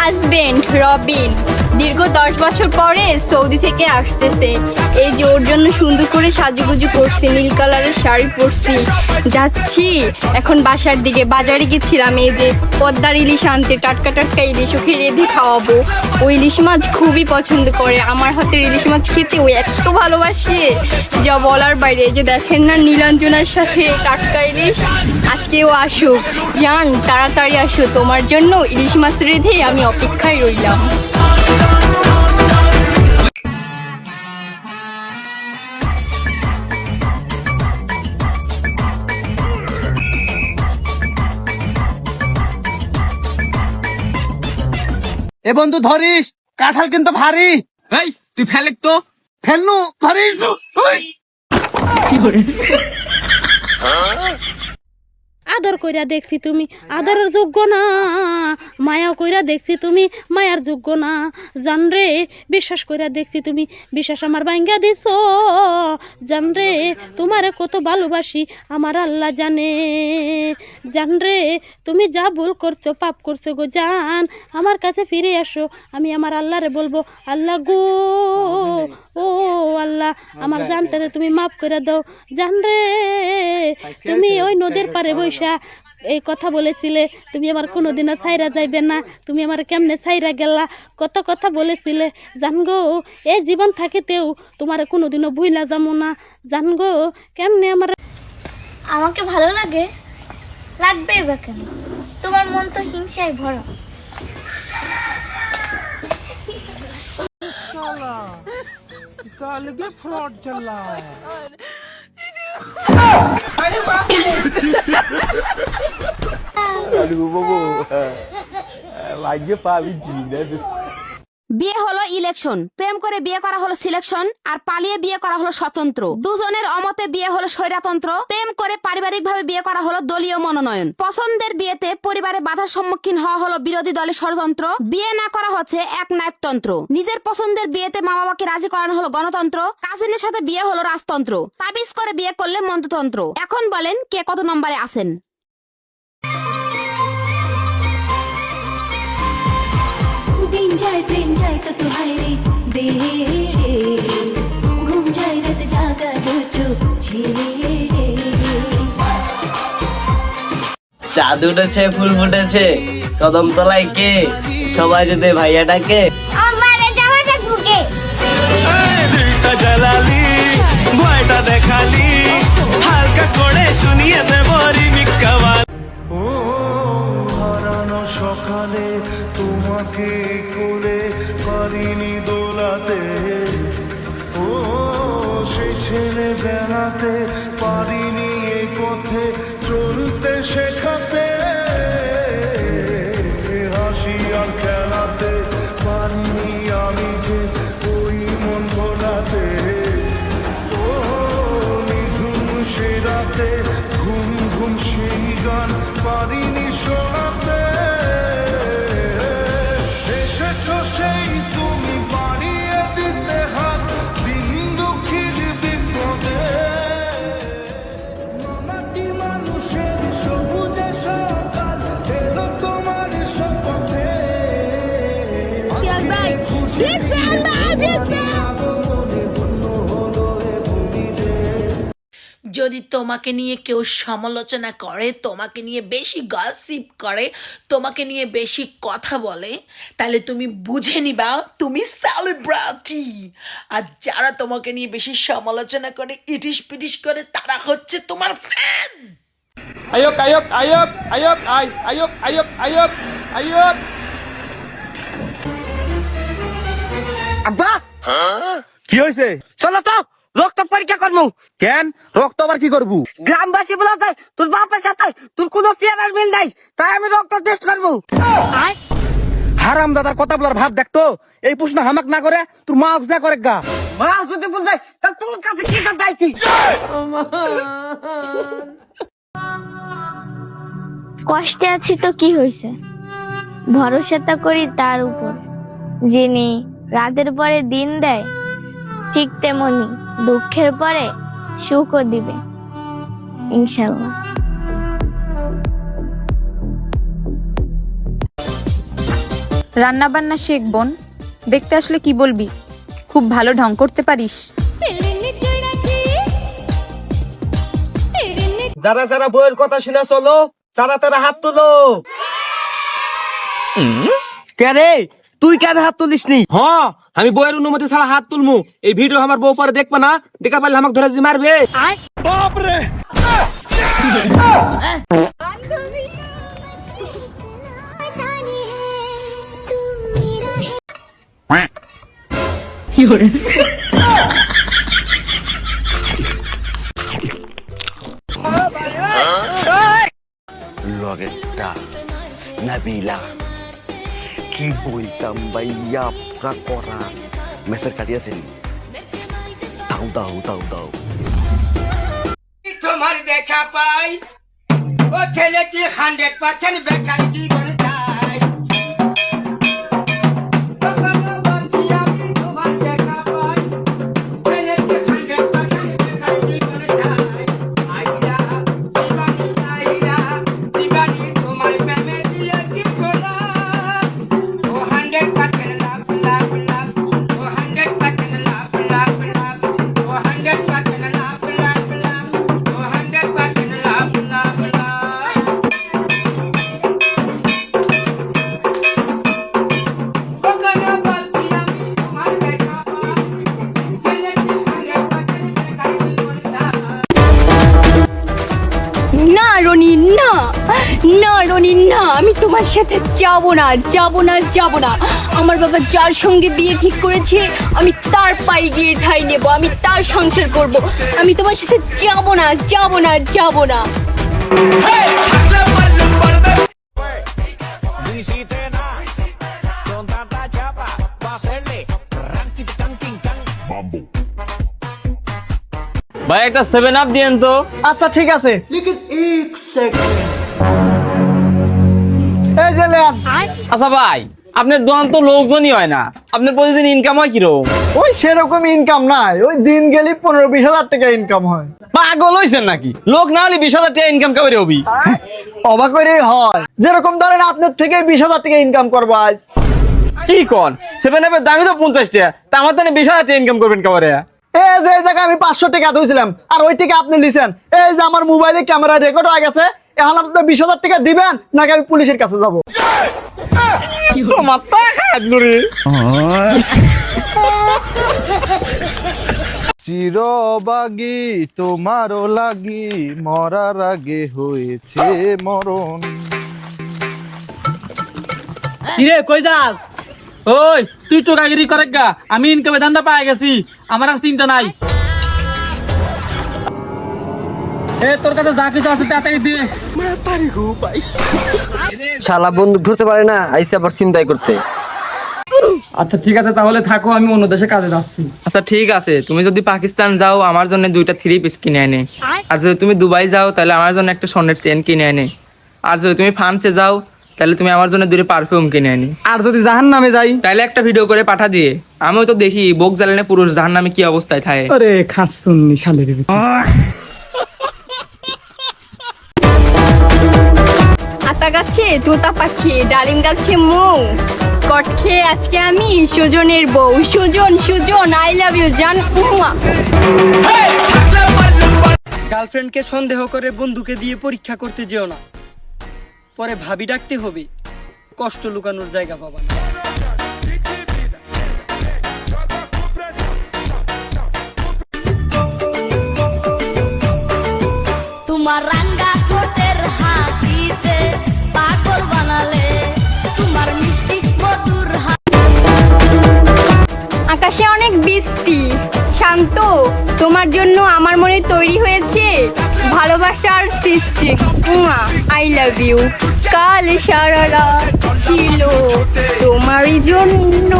Husband Robin দীর্ঘ 10 বছর পরে সৌদি থেকে আসতেছে। এই যে ওর জন্য সুন্দর করে সাজুগুজু করছি, নীল কালারের শাড়ি পরছি, যাচ্ছি এখন বাসার দিকে। বাজারে গেছিলাম এই যে পদ্মার ইলিশ আনতে, টাটকা টাটকা ইলিশ ওকে রেঁধে খাওয়াবো। ও ইলিশ মাছ খুবই পছন্দ করে, আমার হাতের ইলিশ মাছ খেতে ও এত ভালোবাসে যা বলার বাইরে। যে দেখেন না নীলাঞ্জনার সাথে টাটকা ইলিশ, আজকেও আসুক, জান তাড়াতাড়ি আসো, তোমার জন্য ইলিশ মাছ রেঁধে আমি অপেক্ষায় রইলাম। এ বন্ধু ধরিস, কাঁঠাল কিন্তু ভারী। এই তুই ফেলেক তো ফেলনু ধরিস। আদর কইরা দেখছি তুমি আদরের যোগ্য না, মায়া কইরা দেখছি তুমি মায়ার যোগ্য না। জানরে বিশ্বাস কইরা দেখছি তুমি বিশ্বাস আমার ভাঙ্গা দিছ। জানরে তোমারে কত ভালোবাসি আমার আল্লাহ জানে। জানরে তুমি যা ভুল করছো পাপ করছো গো জান, আমার কাছে ফিরে আসো, আমি আমার আল্লাহরে বলবো আল্লাহ গো, ও আল্লাহ আমার জানটারে তুমি মাফ করে দাও। জানরে তুমি ওই নদীর পারে বৈশা এই কথা বলেছিলে, তুমি আমার কোনোদিনও ছাইরা যাইবে না, তুমি আমার কেমনে ছাইরা গেলা, কত কথা বলেছিলে। জানগো এই জীবন থাকিতেও তোমার কোনোদিনও ভুইলা যাবো না। জানগো কেমনে আমার আমাকে ভালো লাগে, লাগবেই বা কেন? তোমার মন তো হিংসায় ভরা। ফ্রড চলা বিয়ে হলো ইলেকশন, প্রেম করে বিয়ে করা হলো সিলেকশন, আর পালিয়ে বিয়ে করা হলো স্বতন্ত্র। দুজনের অমতে বিয়ে হলো স্বৈরতন্ত্র, প্রেম করে পারিবারিক ভাবে বিয়ে করা হলো দলীয় মনোনয়ন। পছন্দের বিয়েতে পরিবারে বাধার সম্মুখীন হওয়া হলো বিরোধী দলের ষড়যন্ত্র। বিয়ে না করা হচ্ছে একনায়কতন্ত্র। নিজের পছন্দের বিয়েতে মা বাবাকে রাজি করানো হলো গণতন্ত্র। কাজিনের সাথে বিয়ে হলো রাজতন্ত্র। তাবিজ করে বিয়ে করলে মন্ত্রতন্ত্র। এখন বলেন কে কত নম্বরে আছেন? दिन जाए ट्रेन जाए तो तुम्हारे बेड़े घूम जाए रात जागा दो चुप छेड़े। চাঁদ উঠেছে, ফুল ফুটেছে, কদম তলায় কে, সবাই যদি ভাইয়াটাকে জ্বালালি ভয়টা দেখালি, হালকা করে শুনিয়ে দেব রিমিক্স গাওয়াল। ও হারানো সকালে তোমাকে কোলে পারিনি দোলাতে, ও সে ছেলে বেড়াতে পারিনি এ পথে চলতে শেখাতে, হাসি আর খেলাতে পারিনি আমি যে ওই মন ভোলাতে, ও নিঝুম সে রাতে ঘুম ঘুম সেই গান পারিনি শোনাতে। এসেছো সেই তুমি বাড়িয়ে দিতে হাত দিন দুঃখীর বিপদে, মাটি মানুষের সবুজে সকাল এলো তোমার শপথে। যদি তোমাকে নিয়ে কেউ সমালোচনা করে, তোমাকে নিয়ে বেশি গসিপ করে, তোমাকে নিয়ে বেশি কথা বলে, তাহলে তুমি বুঝে নিবা তুমি সেলিব্রিটি। আর যারা তোমাকে নিয়ে বেশি সমালোচনা করে, ইটিস পিটিস করে, তারা হচ্ছে তোমার ফ্যান। আয়ক আয়ক আয়ক আয়ক আয় আয়ক আয়ক আয়ক আয়ক। আব্বা কি হয়েছে? চলো তো রক্ত পরীক্ষা করবো। কেন রক্ত আবার কি করবো? গ্রামবাসী বলা যায় তোর বাপের সাথে তোর কোনো চেয়ারের মিল নাই, তাই আমি রক্ত টেস্ট করবো। হারাম দাদার কথা বলার ভাব দেখতো, এই প্রশ্ন হামাক না করে তোর মা যা করে গা। মা যদি বলতে তা তোর কাছে কি চাইছি? কষ্টে আছি তো কি হয়েছে, ভরসাটা করি তার উপর, যিনি রাতের পরে দিন দেয়, ঠিক তেমনি দুঃখের পরে সুখও দিবে ইনশাল্লাহ। রান্না বান্না শেখ বোন, দেখতে আসলে কি বলবি, খুব ভালো ঢং করতে পারিস। যারা যারা বইয়ের কথা শুনে চলো, তারা তারা হাত তুলো। কে রে, তুই কেন হাত তুলিস নি? হ্যাঁ, আমি বইয়ের অনুমতি ছাড়া হাত তুলমু। এই ভিডিও আমার বউ পরে দেখবে না, দেখা পারলে আমাকে ধরে যে মারবে। লগেরটা নাবিলা, কি বলতাম ভাইয়া, আপনার করা মেসের কাটিয়েছেন। দাও দাও দাও দাও। তোমার দেখা পাই, ও ছেলে কি 100% বেকার জীবন চাই। তোমার দেখা পাই, ছেলে কি 100% বেকার জীবন চাই। আইয়া দিবানি, আইয়া দিবানি, তোমার প্রেমে দিয়েছি গোলাপ। ও 100% লাভ লাভ লাভ, ও 100% লাভ লাভ লাভ, ও 100% লাভ লাভ লাভ, ও 100% লাভ লাভ লাভ। কখনো বলছি আমি তোমার দেখা পাই, ছেলে কি 100% বেকার জীবন চাই। না রনি, না না রনি, না, আমি তোমার সাথে যাব না, যাব না, যাব না। আমার বাবা যার সঙ্গে বিয়ে ঠিক করেছে, আমি তার পায়ে গিয়ে ঠাঁই নেব, আমি তার সংসার করব। আমি তোমার সাথে যাব না, যাব না, যাব না। ভাই একটা 7 আপ দিয়েন তো। আচ্ছা ঠিক আছে। এই যে লেন। আচ্ছা ভাই, আপনার দোকান তো লোকজনই হয় না, আপনার প্রতিদিন ইনকাম হয় কিরকম? ওই সেরকম ইনকাম নাই, ওই দিন গেলি 15-20 হাজার টাকা ইনকাম হয়। পাগল হইছেন নাকি? লোক না হলে 20,000 টাকা ইনকাম কেমন হবি? অবাক করেই হয়, যেরকম ধরেন আপনার থেকে 20,000 টাকা ইনকাম করবো আজ। কি কন? 7 আপের দামই তো 50 টাকা, তা আমার তো 20,000 টাকা ইনকাম করবেন কেমন? এই যে এই জায়গায় আমি 500 টাকা দিয়েছিলাম, আর ওই টাকা আপনি নিছেন। এই যে আমার মোবাইলে ক্যামেরা রেকর্ড হয়ে গেছে, এখন আপনি 20,000 টাকা দিবেন নাকি আমি পুলিশের কাছে যাব? তোমার তা খায় রে। চিরবাগি তোমারও লাগি, মরার আগে হয়েছে মরণ। কিরে কই যাস? ওই তুই টোকাগিরি করে গা, আমি ইনকামে ধান্দা পাই গেছি, আমার আর চিন্তা নাই। এ তোর কাছে যা কিছু আছে তাড়াতাড়ি দিয়ে। শালা বন্দুক ধরতে পারে না, আইসে আবার চিন্তাই করতে। আচ্ছা ঠিক আছে, তাহলে থাকো, আমি অন্য দেশে কাজে যাচ্ছি। আচ্ছা ঠিক আছে, তুমি যদি পাকিস্তান যাও আমার জন্য 2টা 3 পিস কিনে আনে, আর যদি তুমি দুবাই যাও তাহলে আমার জন্য একটা স্বর্ণের চেন কিনে আনে, আর যদি তুমি ফ্রান্সে যাও তাহলে তুমি আমার জন্য 2 পারফিউম কিনে আনি, আর যদি জাহান্নামে যাই তাহলে একটা ভিডিও করে পাঠা দিয়ে। আমিও তো দেখি বোক জ্বালানে পুরুষ জাহান্নামে কি অবস্থায় থাকে। আরে খাস শুননি শালের। আতা গাছে তোতা পাখি, ডালিম গাছে মৌ, কট খেয়ে আজকে আমি সুজনের বউ। Sujan, Sujan, I love you জান। গার্লফ্রেন্ডকে সন্দেহ করে বন্ধুকে দিয়ে পরীক্ষা করতে যেও না, পরে ভাবি ডাকতে হবে, কষ্ট লুকানোর জায়গা পাবা না। তোমার রাঙ্গা ঠোঁটের হাসিতে পাগল বানালে, তোমার মিষ্টি মধুর আকাশে অনেক বৃষ্টি, শান্ত, তোমার জন্য আমার মনে তৈরি হয়েছে ভালোবাসার সৃষ্টি। I love you. কাল সারা রাত ছিল তোমারই জন্য।